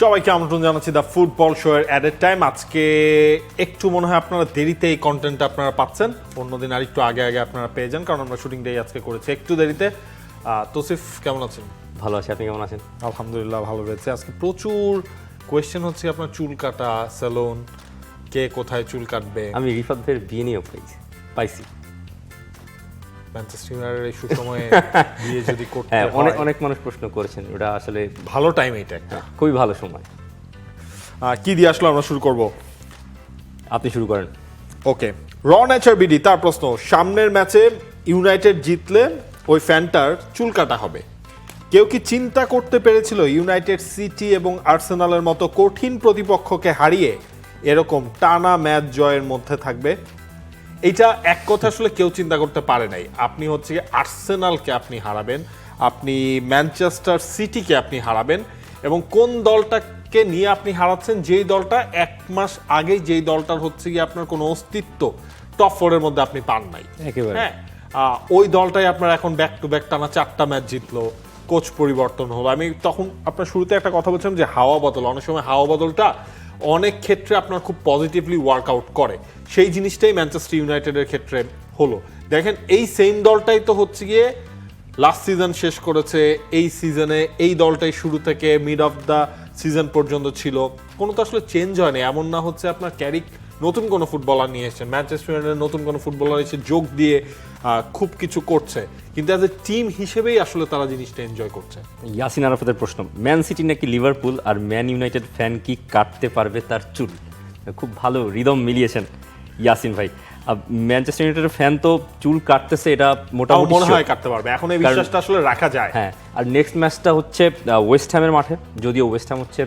সবাইকে আমন্ত্রণ জানাচ্ছি দ্য ফুটবল শো এর অ্যাডেড টাইম। আজকে একটু মনে হয় আপনারা দেরিতে এই কন্টেন্ট আপনারা পাচ্ছেন, অন্যদিন আর একটু আগে আগে আপনারা পেয়ে যান, কারণ আমরা শুটিং ডে আজকে করেছি একটু দেরিতে। তৌসিফ কেমন আছেন? ভালো আছি, আপনি কেমন আছেন? আলহামদুলিল্লাহ ভালো রয়েছে। আজকে প্রচুর কোয়েশ্চেন হচ্ছে আপনার চুল কাটা, সেলুন, কে কোথায় চুল কাটবে। আমি রিফাত ভাইয়ের বিয়ে নিয়েও পাইছি। ম্যানচেস্টার ইউনাইটেড এই সুসময়ে বিয়ে যদি করতে হ্যাঁ, হয়, অনেক মানুষ প্রশ্ন করেছেন, ওটা আসলে ভালো টাইম এটা একটা, খুবই ভালো সময়। কি দিয়ে আসলে আমরা শুরু করব? আপনি শুরু করেন। ওকে, র নেচার বিডি তার প্রশ্ন, সামনের ম্যাচে ইউনাইটেড জিতলে ওই ফ্যানটার চুল কাটা হবে। কেউ কি চিন্তা করতে পেরেছিল ইউনাইটেড সিটি এবং আর্সেনালের মতো কঠিন প্রতিপক্ষকে হারিয়ে এরকম টানা ম্যাচ জয়ের মধ্যে থাকবে? এইটা এক কথা আসলে কেউ চিন্তা করতে পারে নাই। আপনি হচ্ছে আর্সেনালকে আপনি হারাবেন, আপনি ম্যানচেস্টার সিটিকে আপনি হারাবেন, এবং কোন দলটাকে নিয়ে আপনি হারাচ্ছেন? যেই দলটা এক মাস আগেই, যেই দলটার হচ্ছে গিয়ে আপনার কোনো অস্তিত্ব টপ ফোরের মধ্যে আপনি পান নাই, একেবারে হ্যাঁ, ওই দলটাই আপনার এখন ব্যাক টু ব্যাক টানা 4টা ম্যাচ জিতলো, কোচ পরিবর্তন হলো। আমি তখন আপনার শুরুতে একটা কথা বলছিলাম যে হাওয়া বদল, অনেক সময় হাওয়া বদলটা অনেক ক্ষেত্রে আপনার খুব পজিটিভলি ওয়ার্কআউট করে। সেই জিনিসটাই ম্যানচেস্টার ইউনাইটেডের ক্ষেত্রে হলো। দেখেন, এই সেম দলটাই তো হচ্ছে গিয়ে লাস্ট সিজন শেষ করেছে, এই সিজনে এই দলটাই শুরু থেকে মিড অফ দ্য সিজন পর্যন্ত ছিল। কোনো তো আসলে চেঞ্জ হয়নি। এমন না হচ্ছে আপনার ক্যারিক নতুন কোনো ফুটবলার নিয়ে এসেছেন, ম্যানচেস্টার ইউনাইটেডের নতুন কোনো ফুটবলার এসে যোগ দিয়ে খুব কিছু করছে, কিন্তু অ্যাজ এ টিম হিসেবেই আসলে তারা জিনিসটা এনজয় করছে। ইয়াসিন আরাফাতের প্রশ্ন, ম্যান সিটি নাকি লিভারপুল আর ম্যান ইউনাইটেড ফ্যান কি কাটতে পারবে তার চুল? খুব ভালো রিদম মিলিয়েছেন ইয়াসিন ভাই। ম্যানচেস্টার ইউনাইটেডের ফ্যান তো চুল কাটতেছে, এটা মোটামুটি মনে হয় কাটতে পারবে, এখন এই বিশ্বাসটা আসলে রাখা যায়। হ্যাঁ, আর নেক্সট ম্যাচটা হচ্ছে ওয়েস্ট হ্যামের মাঠে, যদিও ওয়েস্ট হ্যাম হচ্ছে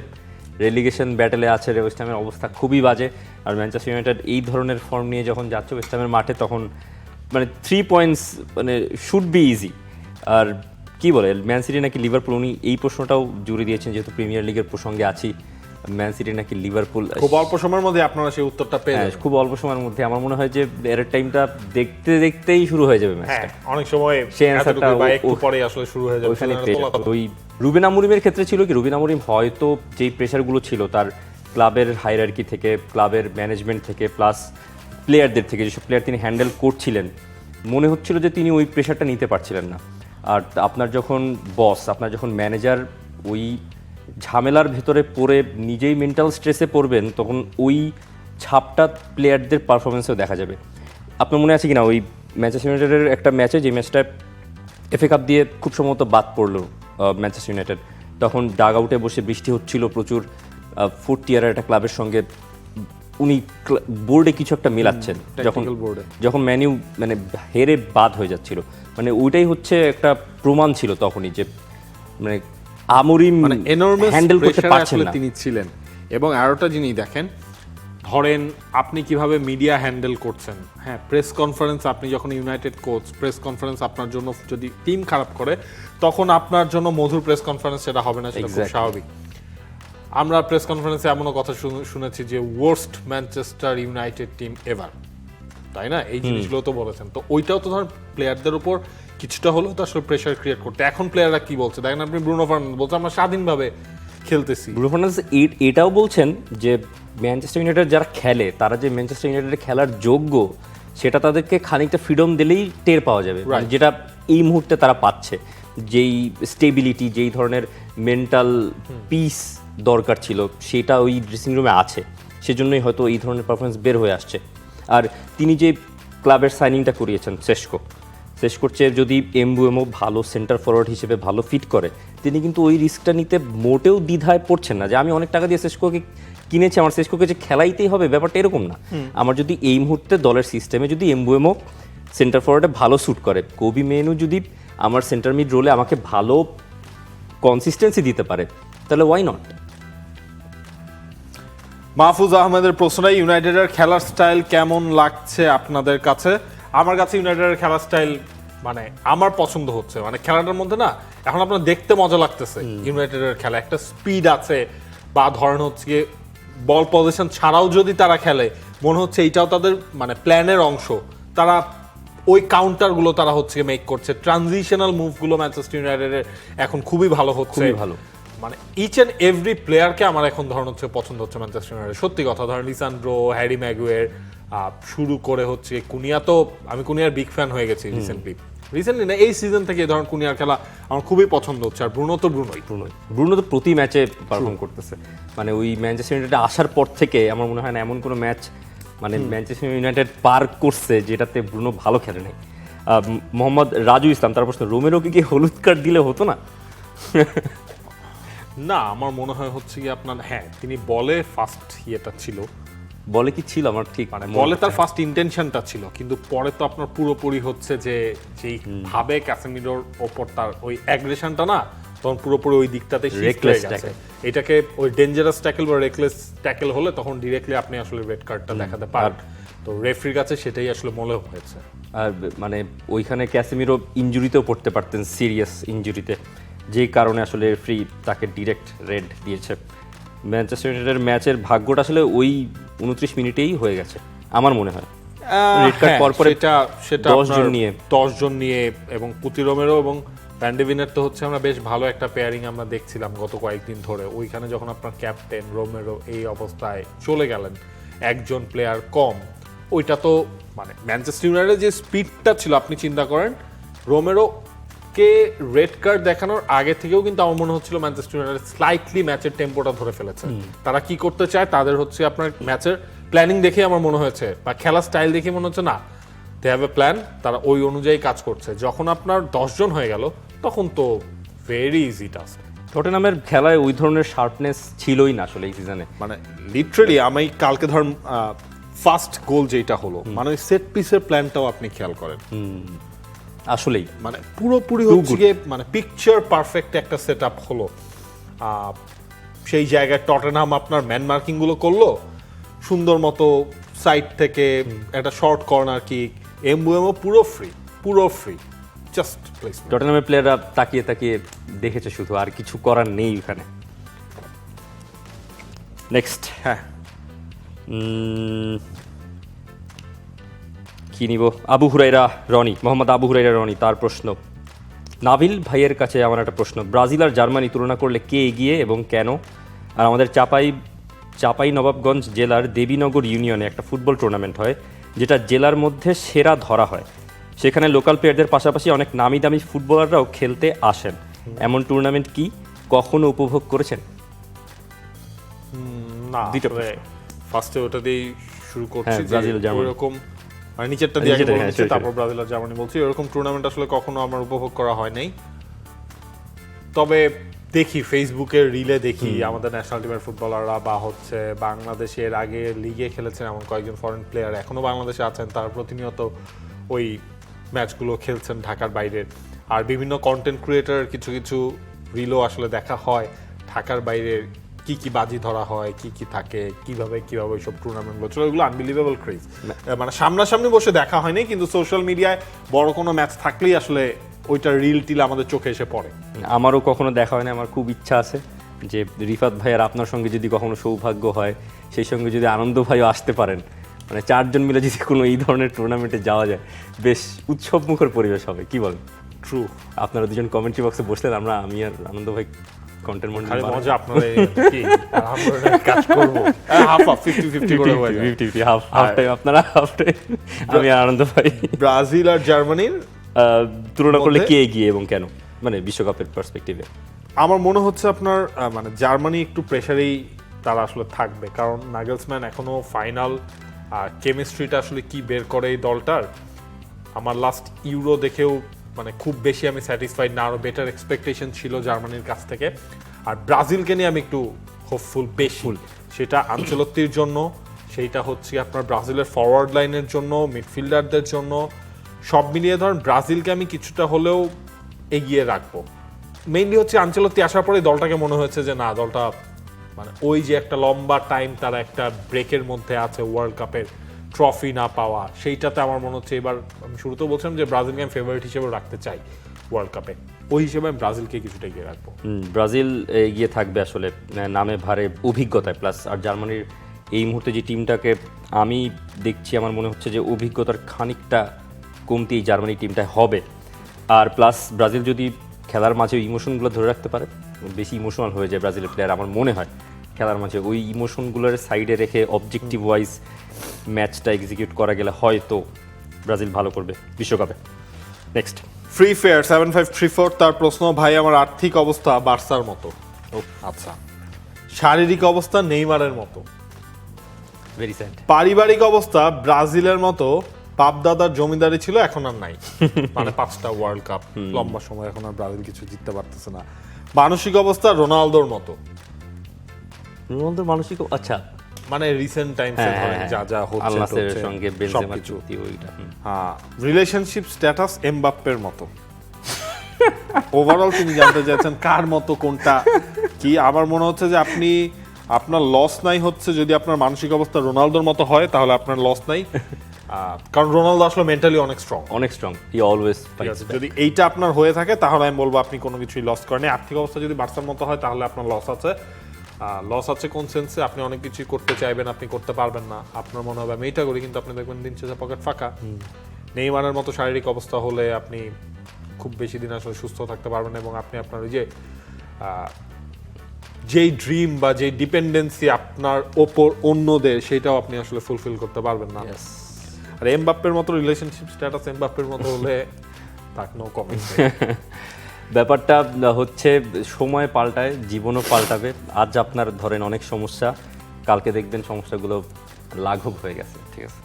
রেলিগেশন ব্যাটেলে আছে, ওয়েস্ট হ্যামের অবস্থা খুবই বাজে। আর ম্যানচেস্টার ইউনাইটেড এই ধরনের ফর্ম নিয়ে যখন যাচ্ছে ওয়েস্ট হ্যামের মাঠে, তখন মানে 3 পয়েন্টস মানে শুড বি ইজি। আর কি বলে, ম্যান সিটি নাকি লিভারপুল, উনি এই প্রশ্নটাও জুড়ে দিয়েছেন, যেহেতু প্রিমিয়ার লিগের প্রসঙ্গে আছি। ম্যান সিটি নাকি লিভারপুল, খুব অল্প সময়ের মধ্যে আপনারা সেই উত্তরটা পেয়ে যাবেন। খুব অল্প সময়ের মধ্যে। আমার মনে হয় যে এর টাইমটা দেখতে দেখতেই শুরু হয়ে যাবে ম্যাচটা। অনেক সময় সেই অ্যান্সারটা একটু পরে আসলে শুরু হয়ে যাবে। ওইখানে ওই রুবেন আমরিমের ক্ষেত্রে ছিল কি, রুবেন আমরিম হয়তো যেই প্রেশারগুলো ছিল তার ক্লাবের হায়ারার্কি থেকে, ক্লাবের ম্যানেজমেন্ট থেকে, প্লাস প্লেয়ারদের থেকে, যেসব প্লেয়ার তিনি হ্যান্ডেল করছিলেন, মনে হচ্ছিল যে তিনি ওই প্রেশারটা নিতে পারছিলেন না। আর আপনার যখন বস, আপনার যখন ম্যানেজার ওই ঝামেলার ভেতরে পড়ে নিজেই মেন্টাল স্ট্রেসে পড়বেন, তখন ওই ছাপটা প্লেয়ারদের পারফরমেন্সেও দেখা যাবে। আপনার মনে আছে কিনা ওই ম্যানচেস্টার ইউনাইটেডের একটা ম্যাচে, যে ম্যাচটা এফএ কাপ দিয়ে খুব সম্ভবত বাদ পড়লো ম্যানচেস্টার ইউনাইটেড, তখন ডাগ আউটে বসে বৃষ্টি হচ্ছিল প্রচুর, 4th টিয়ারের একটা ক্লাবের সঙ্গে উনি বোর্ডে কিছু একটা মেলাচ্ছেন, যখন ম্যানিউ মানে হেরে বাদ হয়ে যাচ্ছিল, মানে ওইটাই হচ্ছে একটা প্রমাণ ছিল তখনই যে মানে আমরিম হ্যান্ডেল করতে পারছেন না তিনি ছিলেন। এবং আরেকটা জিনিস দেখেন, ধরেন আপনি কিভাবে মিডিয়া হ্যান্ডেল করছেন। হ্যাঁ, প্রেস কনফারেন্স, আপনি যখন ইউনাইটেড কোচ, প্রেস কনফারেন্স আপনার জন্য যদি টিম খারাপ করে, তখন আপনার জন্য মধুর প্রেস কনফারেন্স সেটা হবে না, সেটা খুব স্বাভাবিক। আমরা প্রেস কনফারেন্সে এমনও কথা শুনেছি যে worst Manchester United team ever, তাই না? এই জিনিসগুলো তো বলেছেন। তো ওইটাও তো ধরেন প্লেয়ারদের উপর কিছুটা হলেও তো আসলে প্রেশার ক্রিয়েট করতে। এখন প্লেয়াররা কি বলছে দেখেন, আপনি ব্রুনো ফার্নান্দেজ বলছে আমরা স্বাধীনভাবে খেলতেছি। ব্রুনো ফার্নান্দেজ এটাও বলছেন যে ম্যানচেস্টার ইউনাইটেড যারা খেলে, তারা যে ম্যানচেস্টার ইউনাইটেডে খেলার যোগ্য, সেটা তাদেরকে খানিকটা ফ্রিডম দিলেই টের পাওয়া যাবে, যেটা এই মুহূর্তে তারা পাচ্ছে। যেই স্টেবিলিটি, যেই ধরনের মেন্টাল পিস দরকার ছিল, সেটা ওই ড্রেসিং রুমে আছে, সেজন্যই হয়তো এই ধরনের পারফরমেন্স বের হয়ে আসছে। আর তিনি যে ক্লাবের সাইনিংটা করিয়েছেন সেসকোর চেয়ে যদি এমবুএমও ভালো সেন্টার ফরওয়ার্ড হিসেবে ভালো ফিট করে, তিনি কিন্তু ওই রিস্কটা নিতে মোটেও দ্বিধায় পড়ছেন না যে আমি অনেক টাকা দিয়ে সেসকোকে কিনেছি, আমার সেসকোকে যে খেলাইতেই হবে, ব্যাপারটা এরকম না। আমার যদি এই মুহূর্তে দলের সিস্টেমে যদি এমবুএমও সেন্টার ফরওয়ার্ডে ভালো স্যুট করে, কোবি মেনু যদি আমার সেন্টার মিড রোলে আমাকে ভালো কনসিস্টেন্সি দিতে পারে, তাহলে ওয়াই নট। মাহফুজ আহমেদের প্রশ্নটাই, ইউনাইটেডের খেলার স্টাইল কেমন লাগছে আপনাদের কাছে? আমার কাছে ইউনাইটেডের খেলার স্টাইল মানে আমার পছন্দ হচ্ছে। মানে খেলাটার মধ্যে না এখন আপনার দেখতে মজা লাগতেছে। ইউনাইটেডের খেলা একটা স্পিড আছে, বা ধরেন হচ্ছে বল পজিশন ছাড়াও যদি তারা খেলে, মনে হচ্ছে এইটাও তাদের মানে প্ল্যানের অংশ। তারা ওই কাউন্টারগুলো তারা হচ্ছে মেক করছে, ট্রানজিশনাল মুভগুলো ম্যানচেস্টার ইউনাইটেডের এখন খুবই ভালো হচ্ছে। ভালো মানে ইচ অ্যান্ড এভরি প্লেয়ারকে আমার এখন ধরুন হচ্ছে পছন্দ হচ্ছে ম্যানচেস্টার ইউনাইটেড। সত্যি কথা, ধরেন লিসান্ড্রো, হ্যারি ম্যাগুয়ের শুরু করে হচ্ছে কুনিয়া, তো আমি কুনিয়ার বিগ ফ্যান হয়ে গেছি রিসেন্টলি না, এই সিজন থেকে ধরুন কুনিয়ার খেলা আমার খুবই পছন্দ হচ্ছে। আর ব্রুনো তো ব্রুনো তো প্রতি ম্যাচে পারফর্ম করতেছে, মানে ওই ম্যানচেস্টার ইউনাইটেড আসার পর থেকে আমার মনে হয় না এমন কোনো ম্যাচ মানে ম্যানচেস্টার ইউনাইটেড পার করছে যেটাতে ব্রুনো ভালো খেলে নেই। মোহাম্মদ রাজু ইসলাম তার প্রশ্ন, রোমেরোকে কি হলুদ কার্ড দিলে হতো না? না, আমার মনে হয় হচ্ছে কি আপনার, হ্যাঁ তিনি বলে ফার্স্ট ইয়েটা ছিল, বলে কি ছিল আমার ঠিক মানে বলে তার ফার্স্ট ইন্টেনশনটা ছিল, কিন্তু পরে তো আপনার পুরোপুরি হচ্ছে যে যেই ভাবে ক্যাসেমিরোর ওপর তার ওই অ্যাগ্রেশনটা না, তখন পুরোপুরি ওই দিকটাতে শিফট হয়ে গেছে। এটাকে ওই ডেঞ্জারাস ট্যাকল বা রেকলেস ট্যাকল হলে তখন ডিরেক্টলি আপনি আসলে রেড কার্ডটা দেখাতে পারেন। তো রেফারির কাছে সেটাই আসলে মনে হয়েছে। আর মানে ওইখানে ক্যাসেমিরো ইনজুরিতেও পড়তে পারতেন, সিরিয়াস ইনজুরিতে, যেই কারণে আসলে রেফারি তাকে ডিরেক্ট রেড দিয়েছে। ম্যানচেস্টার ইউনাইটেডের ম্যাচের ভাগ্যটা আসলে ওই 29 মিনিটেই হয়ে গেছে আমার মনে হয়। রেড কার্ড পরপরে সেটা 10 জন নিয়ে এবং পুতি রোমেরো এবং ভ্যান্ডেভিনের তো হচ্ছে আমরা বেশ ভালো একটা পেয়ারিং আমরা দেখছিলাম গত কয়েকদিন ধরে। ওইখানে যখন আপনার ক্যাপ্টেন রোমেরো এই অবস্থায় চলে গেলেন, একজন প্লেয়ার কম, ওইটা তো মানে ম্যানচেস্টার ইউনাইটেডের যে স্পিডটা ছিল, আপনি চিন্তা করেন রোমেরোকে রেড কার্ড দেখানোর আগে থেকেও কিন্তু আমার মনে হচ্ছিল ম্যানচেস্টার ইউনাইটেড স্লাইটলি ম্যাচের টেম্পোটা ধরে ফেলেছে। তারা কি করতে চায়, তাদের হচ্ছে আপনার ম্যাচের প্ল্যানিং দেখে আমার মনে হয়েছে বা খেলার স্টাইল দেখে মনে হচ্ছে না দে হ্যাভ এ প্ল্যান, তারা ওই অনুযায়ী কাজ করছে। যখন আপনার 10 জন হয়ে গেল তখন তো ভেরি ইজি টাস্ক। টটেনহামের খেলায় ওই ধরনের শার্পনেস ছিলই না আসলে এই সিজনে। মানে লিটারালি আমি কালকে ধরুন ফার্স্ট গোল যেটা হলো, মানে ওই সেট পিসের প্ল্যানটাও আপনি খেয়াল করেন, আসলেই মানে পুরোপুরি হচ্ছে গিয়ে মানে পিকচার পারফেক্ট একটা সেট আপ হলো। সেই জায়গায় টটেনহাম আপনার ম্যান মার্কিং গুলো করলো সুন্দর মতো, সাইড থেকে একটা শর্ট কর্নার কিক, এমবুএমও পুরো ফ্রি জাস্ট প্লেসমেন্ট। টটেনহামের প্লেয়াররা তাকিয়ে তাকিয়ে দেখেছে শুধু, আর কিছু করার নেই ওখানে। নেক্সট, হ্যাঁ কি নিব? আবু হুরাইরা রনি, মোহাম্মদ আবু হুরাইরা রনি, তার প্রশ্ন, নাবিল ভাইয়ের কাছে আমার একটা প্রশ্ন, ব্রাজিল আর জার্মানি তুলনা করলে কে এগিয়ে এবং কেন? আর আমাদের চাপাই নবাবগঞ্জ জেলার দেবীনগর ইউনিয়নে একটা ফুটবল টুর্নামেন্ট হয়, যেটা জেলার মধ্যে সেরা ধরা হয়। সেখানে লোকাল প্লেয়ারদের পাশাপাশি অনেক নামি দামি ফুটবলাররাও খেলতে আসেন। এমন টুর্নামেন্ট কি কখনো উপভোগ করেছেন? না, ফার্স্টে ওটা দিয়ে শুরু করছি, ব্রাজিল জার্মানি এরকম মানে নিচেরটা দিয়ে বলছি, তারপর ব্রাজিল আর জার্মানি বলছি। এরকম টুর্নামেন্ট আসলে কখনো আমার উপভোগ করা হয় নাই। তবে দেখি ফেসবুকের রিলে দেখি আমাদের ন্যাশনাল টিমের ফুটবলাররা বা হচ্ছে বাংলাদেশের আগে লিগে খেলেছেন এমন কয়েকজন ফরেন প্লেয়ার এখনো বাংলাদেশে আছেন, তারা প্রতিনিয়ত ওই ম্যাচগুলো খেলছেন ঢাকার বাইরের। আর বিভিন্ন কন্টেন্ট ক্রিয়েটরের কিছু কিছু রিলও আসলে দেখা হয় ঢাকার বাইরের কি কি বাজি ধরা হয়, কি কি থাকে, কিভাবে ওইসব টুর্নামেন্টগুলো চলে, ওগুলো আনবিলিভেবল ক্রেজ। মানে সামনাসামনি বসে দেখা হয়নি, কিন্তু সোশ্যাল মিডিয়ায় বড় কোনো ম্যাচ থাকলেই আসলে ওইটার রিল টিল আমাদের চোখে এসে পড়ে। আমারও কখনো দেখা হয় না, আমার খুব ইচ্ছা আছে যে রিফাত ভাইয়ার আপনার সঙ্গে যদি কখনো সৌভাগ্য হয়, সেই সঙ্গে যদি আনন্দ ভাইও আসতে পারেন, মানে 4 জন মিলে যদি কোনো এই ধরনের টুর্নামেন্টে যাওয়া যায়, বেশ উৎসবমুখর পরিবেশ হবে, কি বলেন? ট্রু। আপনারা দুজন কমেন্ট্রি বক্সে বসলেন, আমি আর আনন্দ ভাই কন্টেন্ট মজা আপনারা কি আমরা কাজ করব, হাফ 50-50 করে হয়ে যায়, 50-50 হাফ টাইম আপনারা, হাফ টাইম আমি আর আনন্দ ভাই। ব্রাজিল আর জার্মানির তুলনা করলে কে এগিয়ে এবং কেন, মানে বিশ্বকাপের পার্সপেক্টিভে? আমার মনে হচ্ছে আপনার মানে জার্মানি একটু প্রেসারেই তারা আসলে থাকবে, কারণ নাগেলসম্যান এখনো ফাইনাল কেমিস্ট্রিটা আসলে কি বের করে এই দলটার। আমার লাস্ট ইউরো দেখেও মানে খুব বেশি আমি স্যাটিসফাইড না, আরো বেটার এক্সপেকটেশন ছিল জার্মানির কাছ থেকে। আর ব্রাজিলকে নিয়ে আমি একটু হোপফুল বেশি, সেটা আনচেলত্তির জন্য, সেইটা হচ্ছে আপনার ব্রাজিলের ফরওয়ার্ড লাইনের জন্য, মিডফিল্ডারদের জন্য, সব মিলিয়ে ধরেন ব্রাজিলকে আমি কিছুটা হলেও এগিয়ে রাখবো। মেইনলি হচ্ছে আনচেলত্তি আসার পরে দলটাকে মনে হয়েছে যে না, দলটা মানে ওই যে একটা লম্বা টাইম তারা একটা ব্রেকের মধ্যে আছে, ওয়ার্ল্ড কাপের ট্রফি না পাওয়া, সেইটাতে আমার মনে হচ্ছে এবার, আমি শুরুতেও বলছিলাম যে ব্রাজিলকে আমি ফেভারিট হিসেবে রাখতে চাই ওয়ার্ল্ড কাপে, ওই হিসেবে আমি ব্রাজিলকে কিছুটা এগিয়ে রাখবো। ব্রাজিল এগিয়ে থাকবে আসলে নামে ভারে অভিজ্ঞতায় প্লাস। আর জার্মানির এই মুহূর্তে যে টিমটাকে আমি দেখছি, আমার মনে হচ্ছে যে অভিজ্ঞতার খানিকটা কমতি এই জার্মানি টিমটায় হবে। আর প্লাস ব্রাজিল যদি খেলার মাঝে ইমোশনগুলো ধরে রাখতে পারে, বেশি ইমোশনাল হয়ে যায় ব্রাজিলের প্লেয়ার আমার মনে হয় খেলার মাঝে। ওই ইমোশনগুলোর সাইডে রেখে অবজেক্টিভ ওয়াইজ ম্যাচটা এক্সিকিউট করা গেলে হয়তো ব্রাজিল ভালো করবে বিশ্বকাপে। নেক্সট ফ্রি ফায়ার 7534 তার প্রশ্ন, ভাই আমার আর্থিক অবস্থা বার্সার মতো। আচ্ছা, শারীরিক অবস্থা নেইমারের মতো, ভেরি স্যাড। পারিবারিক অবস্থা ব্রাজিলের মতো, বাপ-দাদার জমিদারি ছিল এখন আর নাই, মানে 5টা ওয়ার্ল্ড কাপ লম্বা সময় এখন আর ব্রাজিল কিছু জিততে পারতেছে না। মানসিক অবস্থা রোনালদোর মতো, রোনালদোর মানসিক, আচ্ছা মানে রিসেন্ট টাইমসে ধরেন যা যা আল হচ্ছে নাসেরের সঙ্গে বেনজেমার সবকিছু। চুক্তি ওইটা। হ্যাঁ, রিলেশনশিপ স্ট্যাটাস এমবাপ্পের মতো। ওভারঅল তিনি জানতে চাইছেন কার মতো কোনটা কি। আমার মনে হচ্ছে যে আপনি, আপনার লস নাই হচ্ছে যদি আপনার মানসিক অবস্থা রোনালদোর মতো হয় তাহলে আপনার লস নাই, কারণ রোনালদো আসলে মেন্টালি অনেক স্ট্রং। অনেক স্ট্রং, হি অলওয়েজ ফাইটস। যদি এইটা আপনার হয়ে থাকে তাহলে আমি বলবো আপনি কোনো কিছুই লস করেন। আর্থিক অবস্থা যদি বার্সার মতো হয় তাহলে আপনার লস আছে। লস আছে কোন সেন্সে, আপনি অনেক কিছুই করতে চাইবেন, আপনি করতে পারবেন না, আপনার মনে হবে আমি এইটা করি, কিন্তু আপনি দেখবেন দিন শেষে পকেট ফাঁকা। নেইমারের মতো শারীরিক অবস্থা হলে আপনি খুব বেশি দিন আসলে সুস্থ থাকতে পারবেন এবং আপনি আপনার ওই যে যেই ড্রিম বা যেই ডিপেন্ডেন্সি আপনার ওপর অন্যদের, সেটাও আপনি আসলে ফুলফিল করতে পারবেন না। আর এমবাপ্পের মতো রিলেশনশিপ স্ট্যাটাস এমবাপ্পের মতো হলে তাক নো কমেন্ট। ব্যাপারটা হচ্ছে সময় পাল্টায়, জীবনও পাল্টাবে। আজ আপনার ধরেন অনেক সমস্যা, কালকে দেখবেন সমস্যাগুলো লাঘব হয়ে গেছে, ঠিক আছে?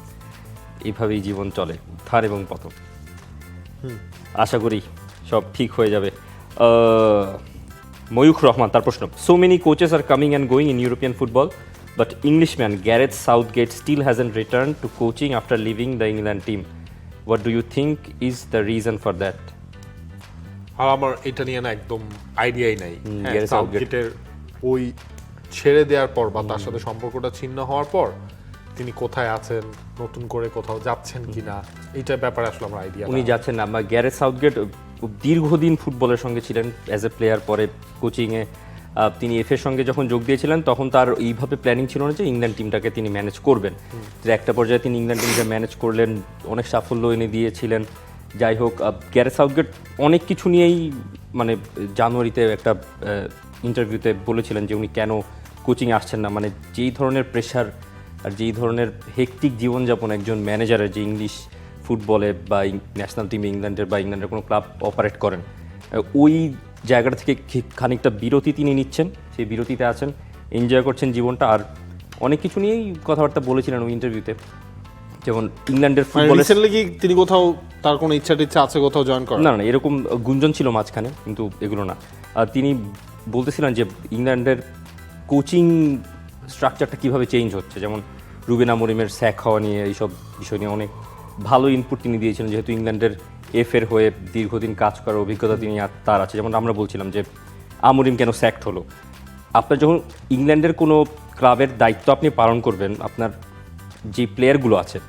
এইভাবেই জীবন চলে, উত্থান এবং পতন। আশা করি সব ঠিক হয়ে যাবে। ময়ূখ রহমান তার প্রশ্ন, so many coaches are coming and going in European football, but Englishman Gareth Southgate still hasn't return to coaching after leaving the England team. What do you think is the reason for that? আর আমার এটা নিয়ে না একদম আইডিয়াই নাই। Gareth সাউথগেটের ওই ছেড়ে দেওয়ার পর বা তার সাথে সম্পর্কটা ছিন্ন হওয়ার পর তিনি কোথায় আছেন, নতুন করে কোথাও যাচ্ছেন কিনা, এইটার ব্যাপারে আসলে আমার আইডিয়া উনি যাচ্ছেন না। গ্যারেথ সাউথগেট দীর্ঘদিন ফুটবলের সঙ্গে ছিলেন অ্যাজ এ প্লেয়ার, পরে কোচিংয়ে তিনি এফের সঙ্গে যখন যোগ দিয়েছিলেন তখন তার এইভাবে প্ল্যানিং ছিল না যে ইংল্যান্ড টিমটাকে তিনি ম্যানেজ করবেন। যে একটা পর্যায়ে তিনি ইংল্যান্ড টিমকে ম্যানেজ করলেন, অনেক সাফল্য এনে দিয়েছিলেন। যাই হোক, গ্যারেথ সাউথগেট অনেক কিছু নিয়েই মানে জানুয়ারিতে একটা ইন্টারভিউতে বলেছিলেন যে উনি কেন কোচিংয়ে আসছেন না। মানে যেই ধরনের প্রেশার আর যেই ধরনের হেকটিক জীবনযাপন একজন ম্যানেজারের, যে ইংলিশ ফুটবলে বা ন্যাশনাল টিমে ইংল্যান্ডের বা ইংল্যান্ডের কোনো ক্লাব অপারেট করেন, ওই জায়গাটা থেকে খানিকটা বিরতি তিনি নিচ্ছেন, সেই বিরতিতে আছেন, এনজয় করছেন জীবনটা। আর অনেক কিছু নিয়েই কথাবার্তা বলেছিলেন ওই ইন্টারভিউতে, যেমন ইংল্যান্ডের ফুটবলে রিসেন্টলি কি তিনি কোথাও তার কোনো ইচ্ছা আছে কোথাও জয়েন করার? না না, এরকম গুঞ্জন ছিল মাঝখানে, কিন্তু এগুলো না। আর তিনি বলতেছিলেন যে ইংল্যান্ডের কোচিং স্ট্রাকচারটা কীভাবে চেঞ্জ হচ্ছে, যেমন রুবেন আমরিমের স্যাক হওয়া নিয়ে, এইসব বিষয় নিয়ে অনেক ভালো ইনপুট তিনি দিয়েছিলেন, যেহেতু ইংল্যান্ডের এফের হয়ে দীর্ঘদিন কাজ করার অভিজ্ঞতা তিনি তার আছে। যেমন আমরা বলছিলাম যে আমরিম কেন স্যাকড হলো। আপনার যখন ইংল্যান্ডের কোনো ক্লাবের দায়িত্ব আপনি পালন করবেন, আপনার যে প্লেয়ারগুলো আছে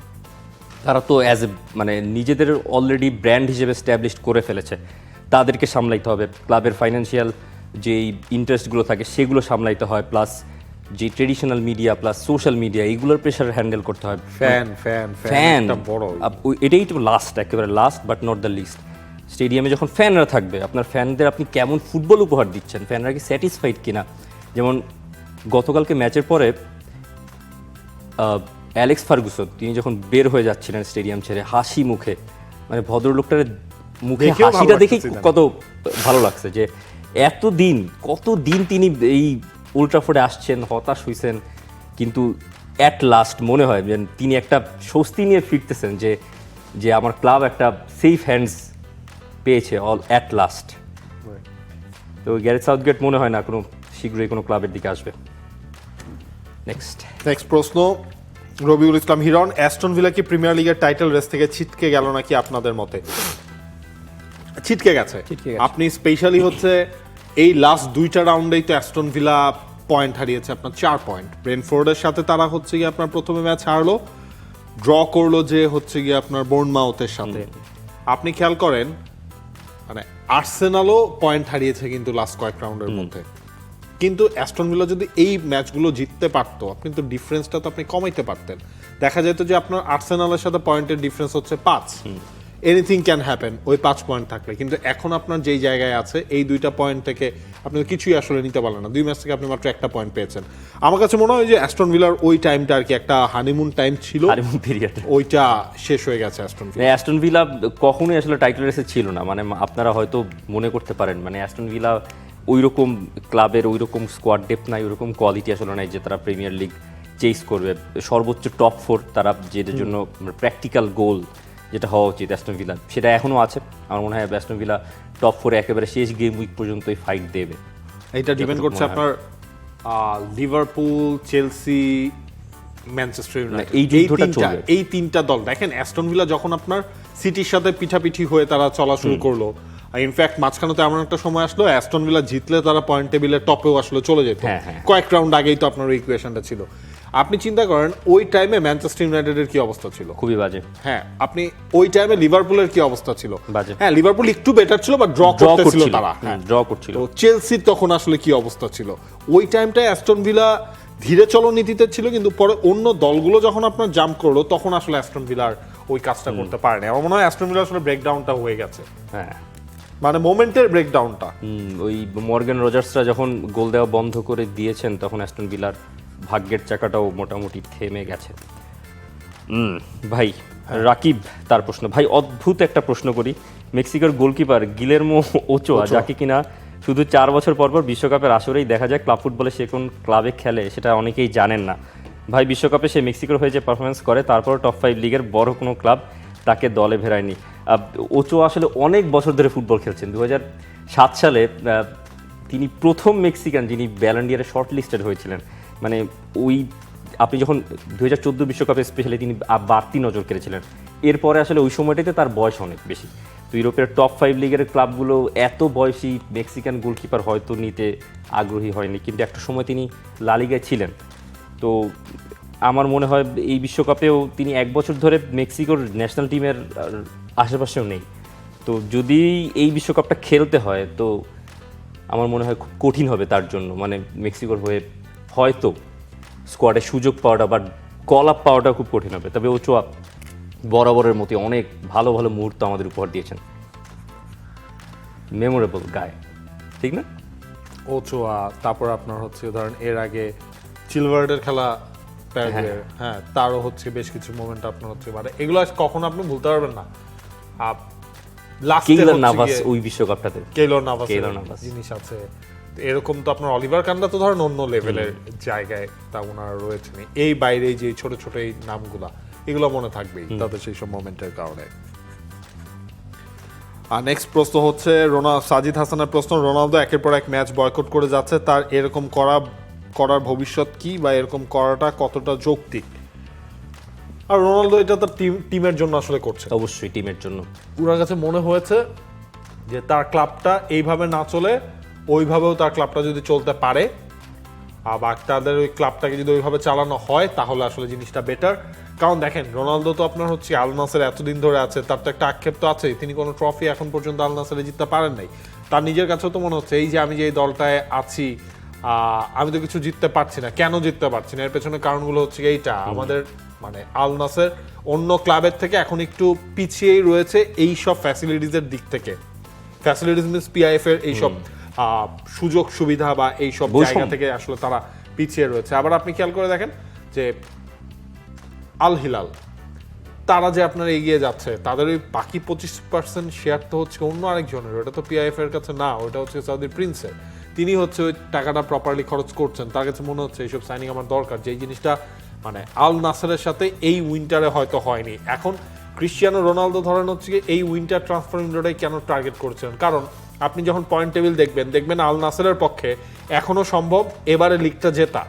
তারা তো অ্যাজ এ মানে নিজেদের অলরেডি ব্র্যান্ড হিসেবে স্ট্যাবলিশড করে ফেলেছে, তাদেরকে সামলাইতে হবে। ক্লাবের ফাইন্যান্সিয়াল যেই ইন্টারেস্টগুলো থাকে সেগুলো সামলাইতে হয়, প্লাস যে traditional media plus social media, এইগুলোর প্রেশার হ্যান্ডেল করতে হয়। ফ্যান বড়, এটাই তো লাস্ট, একেবারে last but not the least. স্টেডিয়ামে যখন ফ্যানরা থাকবে, আপনার ফ্যানদের আপনি কেমন ফুটবল উপহার দিচ্ছেন, ফ্যানরা কি স্যাটিসফাইড কিনা। যেমন গতকালকে ম্যাচের পরে অ্যালেক্স ফার্গুসন তিনি যখন বের হয়ে যাচ্ছিলেন স্টেডিয়াম ছেড়ে হাসি মুখে, মানে ভদ্রলোকটার মুখে হাসিটা দেখেই কত ভালো লাগছে যে কতদিন তিনি এই ওল্ড ট্রাফোর্ডে আসছেন, হতাশ হয়েছেন, কিন্তু অ্যাট লাস্ট মনে হয় যে তিনি একটা স্বস্তি নিয়ে ফিরতেছেন যে আমার ক্লাব একটা সেফ হ্যান্ডস পেয়েছে অল অ্যাট লাস্ট। তো গ্যারেথ সাউথগেট মনে হয় না কোনো শীঘ্রই কোনো ক্লাবের দিকে আসবে। নেক্সট প্রশ্ন, রবিউল ইসলাম হিরণ, অ্যাস্টন ভিলা কি প্রিমিয়ার লিগের টাইটেল রেস থেকে ছিটকে গেল নাকি আপনাদের মতে? ছিটকে গেছে। আপনি স্পেশালি হচ্ছে এই লাস্ট 2টা রাউন্ডেই তো অ্যাস্টন ভিলা পয়েন্ট হারিয়েছে, আপনার 4 পয়েন্ট। ব্রেন্টফোর্ডের সাথে তারা হচ্ছে গিয়ে আপনার প্রথমে ম্যাচ হারলো, ড্র করলো যে হচ্ছে গিয়ে আপনার বোর্নমাউথের সাথে। আপনি খেয়াল করেন মানে আর্সেনালও পয়েন্ট হারিয়েছে কিন্তু লাস্ট কয়েক রাউন্ডের মধ্যে। কিন্তু অ্যাস্টন ভিলা যদি এই ম্যাচগুলো জিততে পারতো, আপনি তো ডিফারেন্সটা তো আপনি কমাইতে পারতেন। দেখা যেত যে আপনার আর্সেনালের সাথে পয়েন্টের ডিফারেন্স হচ্ছে 5, এনিথিং ক্যান হ্যাপেন ওই 5 পয়েন্ট থাকলে, কিন্তু এখন আপনার যেই জায়গায় আছে এই 2টা পয়েন্ট থেকে আপনি কিছুই আসলে নিতে পারলেন না। 2 ম্যাচ থেকে আপনি মাত্র 1টা পয়েন্ট পেয়েছেন। আমার কাছে মনে হয় যে অ্যাস্টন ভিলার ওই টাইমটা আর কি একটা হানিমুন টাইম ছিল, হানিমুন পিরিয়ড। ওইটা শেষ হয়ে গেছে অ্যাস্টন ভিলা। অ্যাস্টন ভিলা কখনোই আসলে টাইটেল রেসে ছিল না, মানে আপনারা হয়তো মনে করতে পারেন মানে অ্যাস্টন ভিলা ওইরকম ক্লাবের ওইরকম স্কোয়াড ডেপথ নাই, ওইরকম কোয়ালিটি আসলে নাই যে তারা প্রিমিয়ার লিগ চেস করবে। সর্বোচ্চ টপ 4 তারা যেটার জন্য প্র্যাকটিক্যাল গোল যেটা হওয়া উচিত অ্যাস্টন ভিলা, সেটা এখনও আছে। আমার মনে হয় অ্যাস্টন ভিলা টপ 4 একেবারে শেষ গেম উইক পর্যন্তই ফাইট দেবে। এটা ডিপেন্ড করছে আপনার লিভারপুল, চেলসি, ম্যানচেস্টার ইউনাইটেড, এই যুদ্ধটা চলবে। এই 3টা দল দেখেন অ্যাস্টন ভিলা যখন আপনার সিটির সাথে পিঠাপিঠি হয়ে তারা চলা শুরু করলো, ইনফ্যাক্ট মাঝখানে তো এমন একটা সময় আসলো অ্যাস্টন ভিলা জিতলে তারা পয়েন্ট টেবিলের টপেও আসলে চলে যেত। কয়েক রাউন্ড আগেই তো আপনার ইকুয়েশনটা ছিল। আপনি চিন্তা করেন ওই টাইমে ম্যানচেস্টার ইউনাইটেডের কি অবস্থা ছিল, খুবই বাজে। হ্যাঁ, আপনি ওই টাইমে লিভারপুলের কি অবস্থা ছিল, বাজে। হ্যাঁ, লিভারপুল একটু বেটার ছিল বা ড্র করতেছিল তারা, ড্র করছিল। তো চেলসির তখন আসলে কি অবস্থা ছিল ওই টাইমটায় অ্যাস্টন ভিলা ধীরে চলো নীতিতে ছিল, কিন্তু পরে অন্য দলগুলো যখন আপনার জাম্প করলো তখন আসলে অ্যাস্টন ভিলার ওই কাজটা করতে পারেনি। আমার মনে হয় অ্যাস্টন ভিলার আসলে ব্রেকডাউনটা হয়ে গেছে, হ্যাঁ, মানে মোমেন্টের ব্রেকডাউনটা। ওই মর্গান রজার্সরা যখন গোল দেওয়া বন্ধ করে দিয়েছেন তখন অ্যাস্টন ভিলার ভাগ্যের চাকাটাও মোটামুটি থেমে গেছে। ভাই রাকিব তার প্রশ্ন, ভাই অদ্ভুত একটা প্রশ্ন করি। মেক্সিকোর গোলকিপার গিলেরমো ওচোয়া, যাকে কিনা শুধু 4 বছর পর পর বিশ্বকাপের আসরেই দেখা যায় ক্লাব ফুটবলে সে কোন ক্লাবে খেলে সেটা অনেকেই জানেন না। ভাই বিশ্বকাপে সে মেক্সিকোর হয়ে যে পারফরমেন্স করে তারপর টপ 5 লিগের বড় কোনো ক্লাব তাকে দলে ভেরায়নি। ওচোয়া আসলে অনেক বছর ধরে ফুটবল খেলছেন। 2007 সালে তিনি প্রথম মেক্সিকান যিনি ব্যালন ডি'অরে শর্ট লিস্টেড হয়েছিলেন। মানে ওই আপনি যখন 2014 বিশ্বকাপে স্পেশালি তিনি বাড়তি নজর কেড়েছিলেন। এরপরে আসলে ওই সময়টাতে তার বয়স অনেক বেশি। তো ইউরোপের টপ 5 লিগের ক্লাবগুলো এত বয়সী মেক্সিকান গোলকিপার হয়তো নিতে আগ্রহী হয়নি, কিন্তু একটা সময় তিনি লা লিগায় ছিলেন। তো আমার মনে হয় এই বিশ্বকাপেও তিনি 1 বছর ধরে মেক্সিকোর ন্যাশনাল টিমের আশেপাশেও নেই। তো যদি এই বিশ্বকাপটা খেলতে হয় তো আমার মনে হয় খুব কঠিন হবে তার জন্য, মানে মেক্সিকোর হয়ে হয়তো স্কোয়াডে সুযোগ পাওয়াটা বা কল আপ পাওয়াটা খুব কঠিন হবে। তবে ওচোয়া বরাবরের মতো অনেক ভালো ভালো মুহূর্ত আমাদের উপহার দিয়েছেন। মেমোরেবল গায়, ঠিক না? ওচোয়া, তারপর আপনার হচ্ছে ধরেন এর আগে চিলভার্ডের খেলা প্যারাগুয়ের, হ্যাঁ, তারও হচ্ছে বেশ কিছু মোমেন্ট আপনার হচ্ছে, মানে এগুলো কখনো আপনি ভুলতে পারবেন না। কেইলর নাভাস ওই বিশ্বকাপটাতে, কেইলর নাভাস জিনিস আছে এরকম। তো আপনার অলিভার কান্দা তো ধরেন অন্য লেভেলের জায়গায় তা ওনার রয়েছে, এই বাইরে যে ছোট ছোট এই নামগুলা এগুলো মনে থাকবেই তাদের সেই সব মোমেন্টের কারণে। আর নেক্সট প্রশ্ন হচ্ছে সাজিদ হাসানের প্রশ্ন, রোনালদো একের পর এক ম্যাচ বয়কট করে যাচ্ছে, তার এরকম করার ভবিষ্যৎ কি বা এরকম করাটা কতটা যৌক্তিক? আর রোনালদো এটা তার টিমের জন্য আসলে করছে, অবশ্যই টিমের জন্য। ওনার কাছে মনে হয়েছে যে তার ক্লাবটা এইভাবে না চলে ওইভাবেও তার ক্লাবটা যদি চলতে পারে, আবার তাদের ওই ক্লাবটাকে যদি ওইভাবে চালানো হয় তাহলে আসলে জিনিসটা বেটার। কারণ দেখেন রোনালদো তো আপনার হচ্ছে আল নাসের এতদিন ধরে আছে, তার তো একটা আক্ষেপ তো আছে, তিনি কোনো ট্রফি এখন পর্যন্ত আল নাসেরে জিততে পারেন নাই। তার নিজের কাছেও তো মনে হচ্ছে এই যে আমি যে এই দলটায় আছি আমি তো কিছু জিততে পারছি না, কেন জিততে পারছি না? এর পেছনে কারণগুলো হচ্ছে এইটা, আমাদের মানে আল নাসের অন্য ক্লাবের থেকে এখন একটু পিছিয়েই রয়েছে এই সব ফ্যাসিলিটিসের দিক থেকে। ফ্যাসিলিটিস মিনস পিআইএফ এর এইসব সুযোগ সুবিধা বা এইসব জায়গা থেকে আসলে তারা পিছিয়ে রয়েছে। আবার আপনি খেয়াল করে দেখেন যে আল হিলাল তারা যে আপনার এগিয়ে যাচ্ছে, তাদের ওই বাকি 25% শেয়ার তো হচ্ছে অন্য আরেকজনের, ওটা তো পিআইএফ এর কাছে না, ওটা হচ্ছে সৌদি প্রিন্সের। তিনি হচ্ছে ওই টাকাটা প্রপারলি খরচ করছেন, তার কাছে মনে হচ্ছে এইসব সাইনিং আমার দরকার, যে জিনিসটা মানে আল নাসেরের সাথে এই উইন্টারে হয়তো হয়নি। এখন ক্রিশ্চিয়ানো রোনালদো ধরেন হচ্ছে এই উইন্টার ট্রান্সফার উইন্ডোটাই কেন টার্গেট করছেন? কারণ আপনি যখন পয়েন্ট টেবিল দেখবেন আল নাসেরের পক্ষে এখনো সম্ভব এবারে লিগটা জেতা।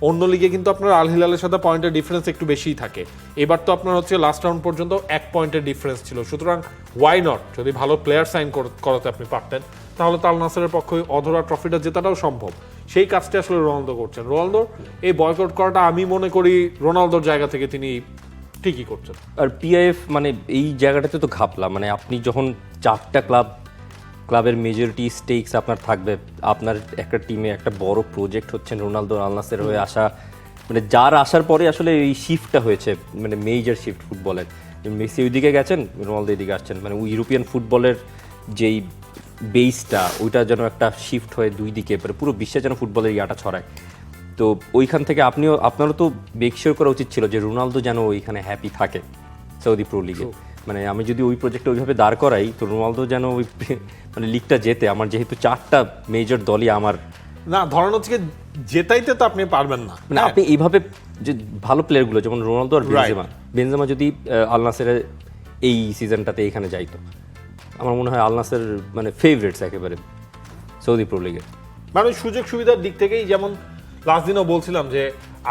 অন্য লিগে কিন্তু আপনার আল হিলালের সাথে পয়েন্টের ডিফারেন্স একটু বেশিই থাকে। এবার তো আপনার হচ্ছে লাস্ট রাউন্ড পর্যন্ত 1 পয়েন্টের ডিফারেন্স ছিল, সুতরাং ওয়াই নট, যদি ভালো প্লেয়ার সাইন করাতে আপনি পারতেন তাহলে তো আল নাসেরের পক্ষে অধরা ট্রফিটা জেতাটাও সম্ভব। সেই কাজটা আসলে রোনালদো করছেন। রোনালদোর এই বয়কট করাটা আমি মনে করি রোনালদোর জায়গা থেকে তিনি ঠিকই করছেন। আর পিআইএফ মানে এই জায়গাটাতে তো ঘাপলা, মানে আপনি যখন 4টা ক্লাবের মেজরিটি স্টেকস আপনার থাকবে, আপনার একটা টিমে একটা বড় প্রজেক্ট হচ্ছে রোনালদো আল নাসের হয়ে আসা, মানে যার আসার পরে আসলে এই শিফটটা হয়েছে, মানে মেজর শিফট ফুটবলের, মেসি ওইদিকে গেছেন, রোনালদো এদিকে আসছেন, মানে ইউরোপিয়ান ফুটবলের যেই বেসটা ওইটা যেন একটা শিফট হয়ে দুই দিকে পুরো বিশ্বে যেন ফুটবলের ইয়াটা ছড়ায়। তো ওইখান থেকে আপনারও তো মেকশিওর করা উচিত ছিল যে রোনালদো যেন ওইখানে হ্যাপি থাকে সৌদি প্রো লিগে। মানে আমি যদি ওই প্রজেক্টটা ওইভাবে দাঁড় করাই তো রোনালদো যেন ওই মানে লিগটা জেতে। আমার যেহেতু 4টা মেজর দলই আমার, না ধরেন হচ্ছে কি জেতাইতে তো আপনি পারবেন না, মানে আপনি এইভাবে যে ভালো প্লেয়ারগুলো যেমন রোনালদো আর বেনজেমা যদি আল নাসেরের এই সিজনটাতে এখানে যাইতো, আমার মনে হয় আল নাসের মানে ফেভারিটস একেবারে সৌদি প্রো লিগে। মানে সুযোগ সুবিধার দিক থেকেই যেমন লাস্ট দিনও বলছিলাম যে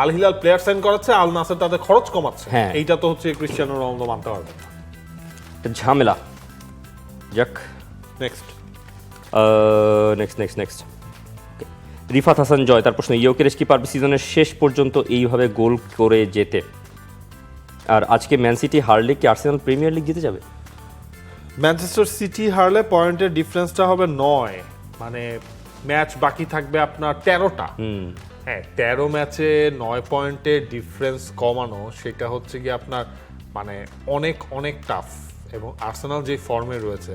আল হিলাল প্লেয়ার সাইন করাচ্ছে, আল নাসের তাদের খরচ কমাচ্ছে, হ্যাঁ। এইটা তো হচ্ছে ক্রিস্টিয়ানো রোনালদো মানতে পারবে না। একটা ঝামেলা। যাক নেক্সট নেক্সট রিফাত হাসান জয়, তার প্রশ্ন, ইয়োকেরেশ কি পারবে সিজনের শেষ পর্যন্ত এইভাবে গোল করে যেতে? আর আজকে ম্যান সিটি হারলে কি আর্সেনাল প্রিমিয়ার লিগ জিতে যাবে? ম্যানচেস্টার সিটি হারলে পয়েন্টের ডিফারেন্সটা হবে 9, মানে ম্যাচ বাকি থাকবে আপনার 13টা। হ্যাঁ, 13 ম্যাচে 9 পয়েন্টের ডিফারেন্স কমানো, সেটা হচ্ছে কি আপনার মানে অনেক অনেক টাফ। এবং আর্সেনাল যে ফর্মে রয়েছে,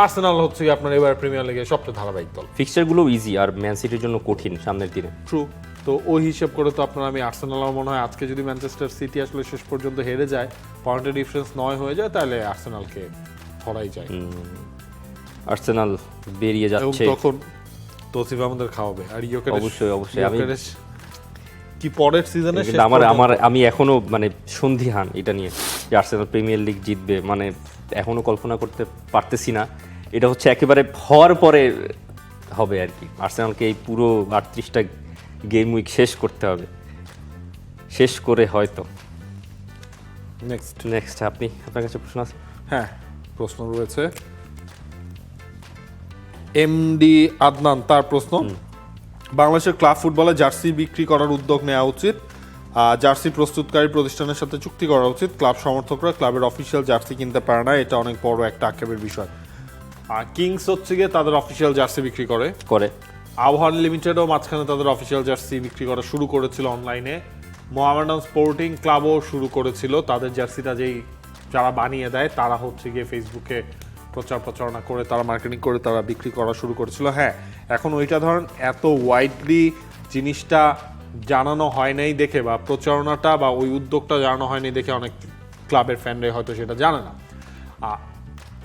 আর্সেনাল হচ্ছে কি আপনার এবার প্রিমিয়ার লিগে সবচেয়ে ধারাবাহিক দল। ফিক্সচারগুলো ইজি আর ম্যান সিটির জন্য কঠিন সামনের দিনে। ট্রু। তো ওই হিসেব করে তো আপনার আমি আর্সেনাল, আমার মনে হয় আজকে যদি ম্যানচেস্টার সিটি আসলে শেষ পর্যন্ত হেরে যায়, পয়েন্টের ডিফারেন্স 9 হয়ে যায়, তাহলে আর্সেনালকে ধরাই যায়। আর্সেনাল বেরিয়ে এবং যাচ্ছে, তখন তোসিফ আমাদের খাওয়াবে। আর অবশ্যই আমি কি পরের সিজনে কিন্তু আমি এখনো মানে সন্দিহান এটা নিয়ে যে আর্সেনাল প্রিমিয়ার লিগ জিতবে, মানে এখনো কল্পনা করতে পারতেছি না। এটা হচ্ছে একেবারে হওয়ার পরে হবে আর কি। আর্সেনালকে এই পুরো 38টা গেম উইক শেষ করতে হবে, শেষ করে হয়তো নেক্সট আপনার কাছে প্রশ্ন আছে? হ্যাঁ, প্রশ্ন রয়েছে। এমডি আদনান, তার প্রশ্ন, বাংলাদেশের ক্লাব ফুটবলে জার্সি বিক্রি করার উদ্যোগ নেওয়া উচিত, জার্সি প্রস্তুতকারী প্রতিষ্ঠানের সাথে চুক্তি করা উচিত, ক্লাব সমর্থকরা ক্লাবের অফিসিয়াল জার্সি কিনতে পারে না, এটা অনেক বড় একটা আক্ষেপের বিষয়। কিংস হচ্ছে গিয়ে তাদের অফিসিয়াল জার্সি বিক্রি করে। আবহাওয়ান লিমিটেডও মাঝখানে তাদের অফিসিয়াল জার্সি বিক্রি করা শুরু করেছিল অনলাইনে। মোহামেডান স্পোর্টিং ক্লাবও শুরু করেছিল, তাদের জার্সিটা যেই যারা বানিয়ে দেয় তারা হচ্ছে গিয়ে ফেসবুকে প্রচারণা করে, তারা মার্কেটিং করে তারা বিক্রি করা শুরু করেছিল। হ্যাঁ, এখন ওইটা ধরেন এত ওয়াইডলি জিনিসটা জানানো হয় নাই দেখে, বা প্রচারণাটা বা ওই উদ্যোগটা জানানো হয়নি দেখে অনেক ক্লাবের ফ্যানরাই হয়তো সেটা জানে না।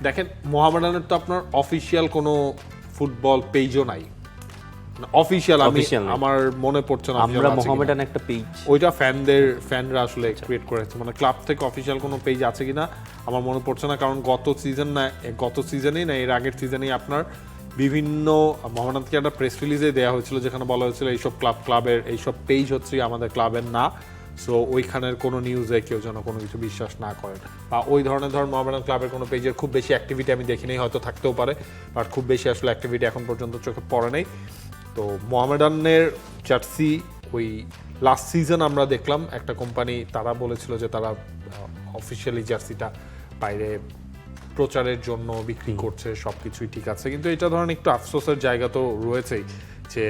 দেখেন, মোহামেডানের তো আপনার অফিসিয়াল কোনো ফুটবল পেজও নাই, অফিসিয়াল আমার মনে পড়ছে না। আমরা মোহামেডান একটা পেজ, ওইটা ফ্যানরা আসলে ক্রিয়েট করেছে, মানে ক্লাব থেকে অফিসিয়াল কোনো পেজ আছে কিনা আমার মনে পড়ছে না। কারণ গত সিজনেই না এর আগের সিজনেই আপনার বিভিন্ন মোহামেডান থেকে একটা প্রেস রিলিজে দেওয়া হয়েছিল, যেখানে বলা হয়েছিল এইসব ক্লাবের এইসব পেজ হচ্ছে আমাদের ক্লাবের না, সো ওইখানের কোনো নিউজে কেউ যেন কোনো কিছু বিশ্বাস না করেন। বা ওই ধরনের মোহামেডান ক্লাবের কোনো পেজের খুব বেশি অ্যাক্টিভিটি আমি দেখিনি, হয়তো থাকতেও পারে, বাট খুব বেশি আসলে অ্যাক্টিভিটি এখন পর্যন্ত চোখে পড়ে নাই। তো মোহামেডানের জার্সি ওই লাস্ট সিজন আমরা দেখলাম একটা কোম্পানি, তারা বলেছিল যে তারা অফিসিয়ালি জার্সিটা বাইরে প্রচারের জন্য বিক্রি করছে, সব কিছুই ঠিক আছে, কিন্তু এটা ধরেন একটু আফসোসের জায়গা তো রয়েছেই যে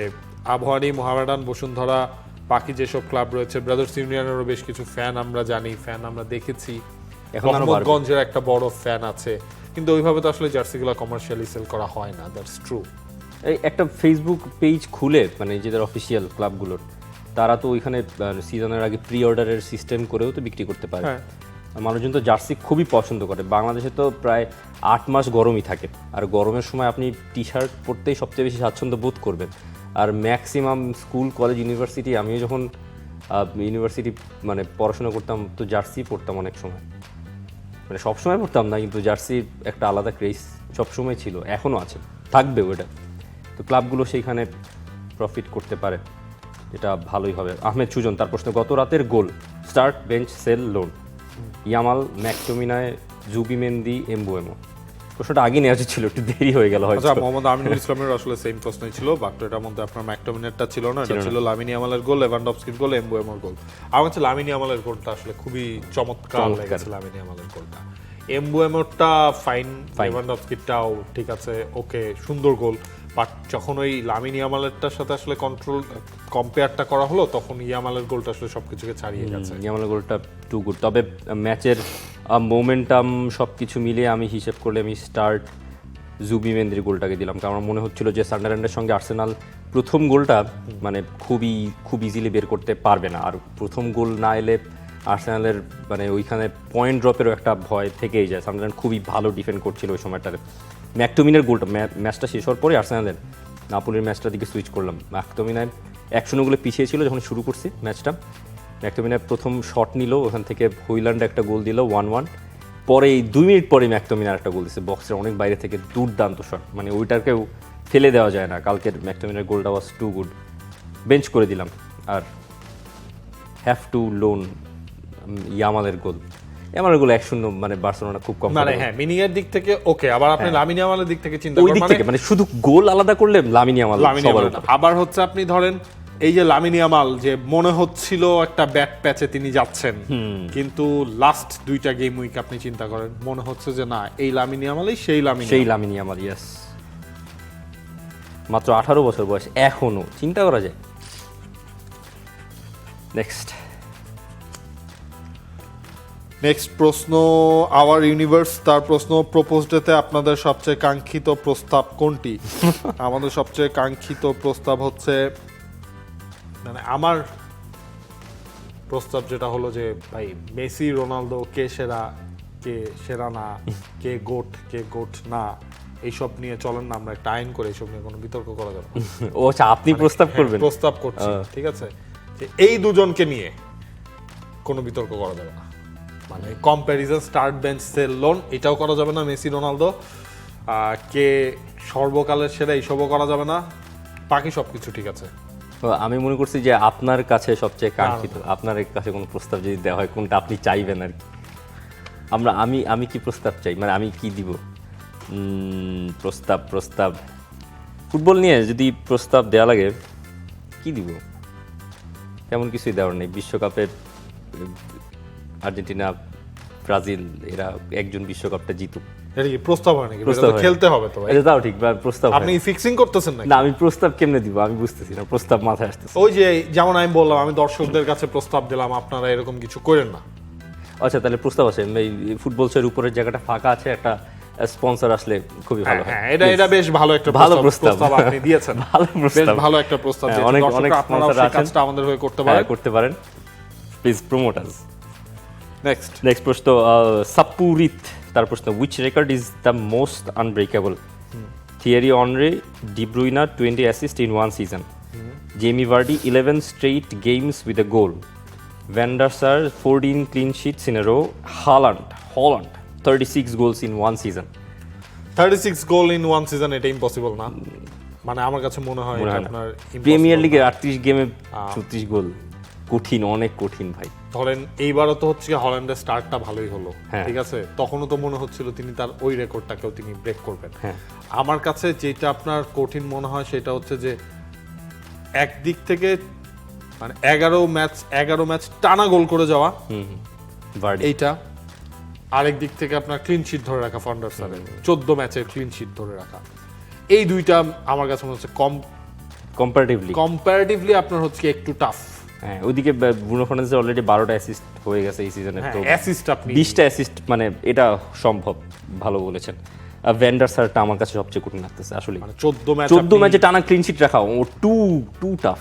আবহাওয়ানি, মোহামেডান, বসুন্ধরা, বাকি যেসব ক্লাব রয়েছে, ব্রাদার্স ইউনিয়নেরও বেশ কিছু ফ্যান আমরা জানি, ফ্যান আমরা দেখেছি, মোহাম্মদগঞ্জের একটা বড় ফ্যান আছে, কিন্তু ওইভাবে তো আসলে জার্সিগুলো কমার্শিয়ালি সেল করা হয় না, দ্যাটস ট্রু। এই একটা ফেসবুক পেজ খুলে মানে নিজেদের অফিসিয়াল ক্লাবগুলোর, তারা তো ওইখানে সিজনের আগে প্রি অর্ডারের সিস্টেম করেও তো বিক্রি করতে পারে। মানুষজন তো জার্সি খুবই পছন্দ করে। বাংলাদেশে তো প্রায় 8 মাস গরমই থাকে, আর গরমের সময় আপনি টি শার্ট পরতেই সবচেয়ে বেশি স্বাচ্ছন্দ্য বোধ করবেন। আর ম্যাক্সিমাম স্কুল, কলেজ, ইউনিভার্সিটি, আমিও যখন ইউনিভার্সিটি মানে পড়াশোনা করতাম তো জার্সি পরতাম অনেক সময়, মানে সবসময় পড়তাম না, কিন্তু জার্সির একটা আলাদা ক্রেজ সবসময় ছিল, এখনও আছে, থাকবে ওটা। তো ক্লাবগুলো সেইখানে প্রফিট করতে পারে, এটা ভালোই হবে। আহমেদ সুজন, তার প্রশ্ন, গত রাতের goal, start, bench, sell, loan, Yamal, McTominay, Zubimendi, Mbeumo. প্রশ্নটা আগে নেওয়া ছিল, একটু দেরি হয়ে গেল হয়তো। আচ্ছা, মোহাম্মদ আমিনুল ইসলামের আসলে সেম প্রশ্নই ছিল, বাট এটার মধ্যে আপনার ম্যাকটোমিনেরটা ছিল না, এটা ছিল লামিনী ইয়ামালের গোল, লেভানডফস্কির গোল, এমবুয়েমোর গোল। আমার কাছে লামিনী ইয়ামালের গোলটা আসলে খুবই চমৎকার লেগেছে, লামিনী ইয়ামালের গোলটা। এমবুয়েমোরটা ফাইন, লেভানডফস্কিরটাও ঠিক আছে, ওকে, সুন্দর গোল, বাট যখন ওই লামিন ইয়ামালেরটার সাথে আসলে কম্পেয়ারটা করা হলো তখন ইয়ামালের গোলটা আসলে সবকিছুকে ছাড়িয়ে গেছে। ইয়ামালের গোলটা টু গুড। তবে ম্যাচের মোমেন্টাম সব কিছু মিলিয়ে আমি হিসেব করলে আমি স্টার্ট জুবিমেন্দির গোলটাকে দিলাম, কারণ আমার মনে হচ্ছিল যে সান্ডারল্যান্ডের সঙ্গে আর্সেনাল প্রথম গোলটা মানে খুব ইজিলি বের করতে পারবে না, আর প্রথম গোল না এলে আর্সেনালের মানে ওইখানে পয়েন্ট ড্রপেরও একটা ভয় থেকেই যায়। সান্ডারল্যান্ড খুবই ভালো ডিফেন্ড করছিল ওই সময়টাতে। ম্যাকটোমিনের গোলটা ম্যাচটা শেষ হওয়ার পরে আর্সেনালের নাপোলির ম্যাচটার দিকে সুইচ করলাম। ম্যাকটোমিনায় 1-0 গোলে পিছিয়ে ছিল যখন শুরু করছি ম্যাচটা। ম্যাকটোমিনায় প্রথম শট নিল, ওখান থেকে হুইল্যান্ড একটা গোল দিল 1-1। পরে 2 মিনিট পরে ম্যাকটোমিনার একটা গোল দিচ্ছে বক্সের অনেক বাইরে থেকে, দুর্দান্ত শট, মানে ওইটাকেও ফেলে দেওয়া যায় না। কালকের ম্যাকটোমিনার গোলটা ওয়াজ টু গুড, বেঞ্চ করে দিলাম। আর হ্যাভ টু লোন ইয়ামালের গোল 1-0 মানে বার্সেলোনা খুব কম, মানে হ্যাঁ মিনিং এর দিক থেকে ওকে, আবার আপনি লামিন ইয়ামালের দিক থেকে চিন্তা ওই করেন দিক থেকে মানে শুধু গোল আলাদা করলে লামিন ইয়ামাল সবার উপরে। আবার হচ্ছে আপনি ধরেন এই যে লামিন ইয়ামাল যে মনে হচ্ছিল একটা ব্যাট প্যাচে তিনি যাচ্ছেন, কিন্তু লাস্ট 2টা গেম উইক আপনি চিন্তা করেন মনে হচ্ছে যে না এই লামিন ইয়ামালই সেই লামিন ইয়ামাল। ইয়েস, মাত্র 18 বছর বয়স, এখনো চিন্তা করা যায়। নেক্সট প্রশ্ন, আওয়ার ইউনিভার্স তার প্রশ্ন, প্রপোজ ডেতে আপনাদের সবচেয়ে কাঙ্ক্ষিত প্রস্তাব কোনটি? আমাদের সবচেয়ে কাঙ্ক্ষিত প্রস্তাব হচ্ছে মানে আমার প্রস্তাব যেটা হলো যে ভাই মেসি রোনালদো কে সেরা কে সেরা না, কে গোট না, এইসব নিয়ে চলেন না আমরা একটা আইন করে এইসব নিয়ে কোনো বিতর্ক করা যাবে না। ও আচ্ছা, আপনি প্রস্তাব করবেন? প্রস্তাব করছি, ঠিক আছে, যে এই দুজনকে নিয়ে কোনো বিতর্ক করা যাবে না, মানে comparison start bench sell loan এটাও করা যাবে না, মেসি রোনালদো কে সর্বকালের সেরা এইসবও করা যাবে না, বাকি সবকিছু ঠিক আছে। আমি মনে করছি যে আপনার কাছে সবচেয়ে কাঙ্ক্ষিত, আপনার কাছে কোনো প্রস্তাব যদি দেওয়া হয় কোনটা আপনি চাইবেন আর কি। আমি কি প্রস্তাব চাই, মানে আমি কি দিব প্রস্তাব ফুটবল নিয়ে যদি প্রস্তাব দেওয়া লাগে কি দিব? তেমন কিছুই দেওয়ার নেই। বিশ্বকাপে আর্জেন্টিনা ব্রাজিল এরা একজন বিশ্বকাপটা জিতুক, এটা কি প্রস্তাব হয় নাকি? প্রস্তাব এটা তো খেলতে হবে তো ভাই। এটা তাও ঠিক, প্রস্তাব আপনি ফিক্সিং করতেছেন নাকি? না, আমি প্রস্তাব কেমনে দিব আমি বুঝতেছি না, প্রস্তাব মাথায় আসতেছে। ওই যে যেমন আমি বললাম আমি দর্শকদের কাছে প্রস্তাব দিলাম, আপনারা এরকম কিছু করেন না। আচ্ছা, তাহলে প্রস্তাব আছে, এই ফুটবল শোয়ের উপরের জায়গাটা ফাঁকা আছে, একটা স্পন্সর আসলে খুবই ভালো হয়। হ্যাঁ, এটা বেশ ভালো একটা প্রস্তাব আপনি দিয়েছেন। ভালো প্রস্তাব, বেশ ভালো একটা প্রস্তাব দিয়েছেন। অনেক দর্শকরা আপনারাও স্পন্সর সেই আছেন, কাজটা আমাদের হয়ে করতে পারেন। Please promote us. নেক্সট প্রশ্ন, সাপ্পুরিত তার প্রশ্ন, which record is the most unbreakable? Thierry Henry, De Bruyne 20 assist in one season, Jamie Vardy 11 straight games with a goal, van der Sar 14 clean sheets in a row, Haaland 36 goals in one season। 36 goal in one season এটা impossible না, মানে আমার কাছে মনে হয় এটা আপনার premier লিগের 38 গেমে 34 গোল কঠিন, অনেক কঠিন ভাই। ধরেন এইবারও তো হচ্ছে হল্যান্ডের স্টার্টটা ভালোই হলো, হ্যাঁ। ঠিক আছে, তখনও তো মনে হচ্ছিল তিনি তার ওই রেকর্ডটাকেও তিনি ব্রেক করবেন। হ্যাঁ। আমার কাছে যেটা আপনার কঠিন মনে হয় সেটা হচ্ছে যে একদিক থেকে মানে 11 ম্যাচ টানা গোল করে যাওয়া ভার্ডি, এইটা, আরেক দিক থেকে আপনার ক্লিন শিট ধরে রাখা ফান্ডারসারের 14 ম্যাচের ক্লিন শিট ধরে রাখা, এই দুইটা আমার কাছে মনে হচ্ছে কম্পারেটিভলি আপনার হচ্ছে একটু টাফ। হ্যাঁ, ওইদিকে ব্রুনো ফার্নান্দেজের অলরেডি 12টা অ্যাসিস্ট হয়ে গেছে এই সিজনে, তো অ্যাসিস্ট আপনি 20টা অ্যাসিস্ট, মানে এটা সম্ভব, ভালো বলেছেন। ভ্যান ডার সারটা আমার কাছে সবচেয়ে কঠিন লাগতেছে আসলে, মানে 14 ম্যাচে টানা ক্লিন শিট রাখা ও টু টাফ,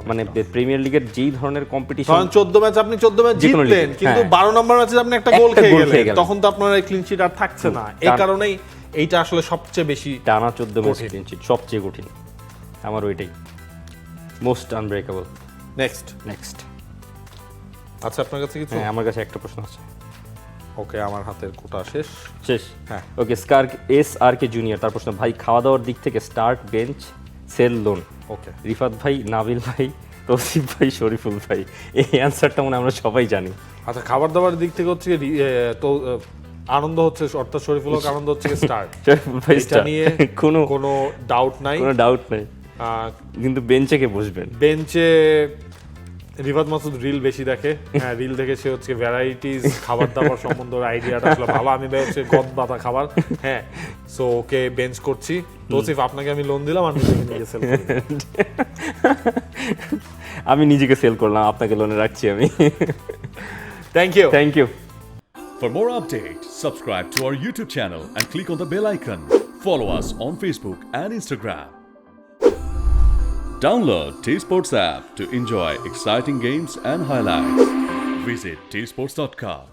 মানে প্রিমিয়ার লিগের যেই ধরনের কম্পিটিশন, 14 ম্যাচ আপনি 14 ম্যাচ জিতলেন, কিন্তু 12 নম্বর ম্যাচে আপনি একটা গোল খেয়ে গেলেন, তখন তো আপনার এই ক্লিন শিট আর থাকছে না। এই কারণেই এইটা আসলে সবচেয়ে বেশি টানা 14 ম্যাচ ক্লিন শিট সবচেয়ে কঠিন, আমার ওইটাই মোস্ট আনব্রেকেবল। নেক্সট আচ্ছা, আপনার কাছে কিছু? হ্যাঁ, আমার কাছে একটা প্রশ্ন আছে। ওকে, আমার হাতের কোটা শেষ। হ্যাঁ, ওকে, SRK জুনিয়র তার প্রশ্ন, ভাই খাওয়া দাওয়ার দিক থেকে স্টার্ট বেঞ্চ সেল লোন? ওকে, রিফাত ভাই, নাবিল ভাই, তৌসিফ ভাই, শরীফুল ভাই, এই অ্যান্সারটা মনে আমরা সবাই জানি। আচ্ছা, খাবার দাবার দিক থেকে হচ্ছে তো আনন্দ হচ্ছে, অর্থাৎ শরীফুল হক আনন্দ হচ্ছে স্টার্ট, এটা নিয়ে কোনো ডাউট নাই, কিন্তু বেঞ্চে কে বসবেন? বেঞ্চে রিফাত মাসুদ রিল বেশি দেখে, হ্যাঁ, রিল দেখে সে হচ্ছে ভ্যারাইটিস খাবার দাবার সম্বন্ধে আইডিয়াটা আসলে ভালো। আমি ভাই হচ্ছে গদ বাতা খাবার, হ্যাঁ, সো ওকে বেঞ্চ করছি। তৌসিফ আপনাকে আমি লোন দিলাম আর নিজেকে নিয়ে গেছেন আমি নিজেকে সেল করলাম, আপনাকে লোনে রাখছি আমি। Thank you thank you. For more updates, subscribe to our YouTube channel and click on the bell icon. Follow us on Facebook and Instagram. Download T-Sports app to enjoy exciting games and highlights. Visit tsports.com.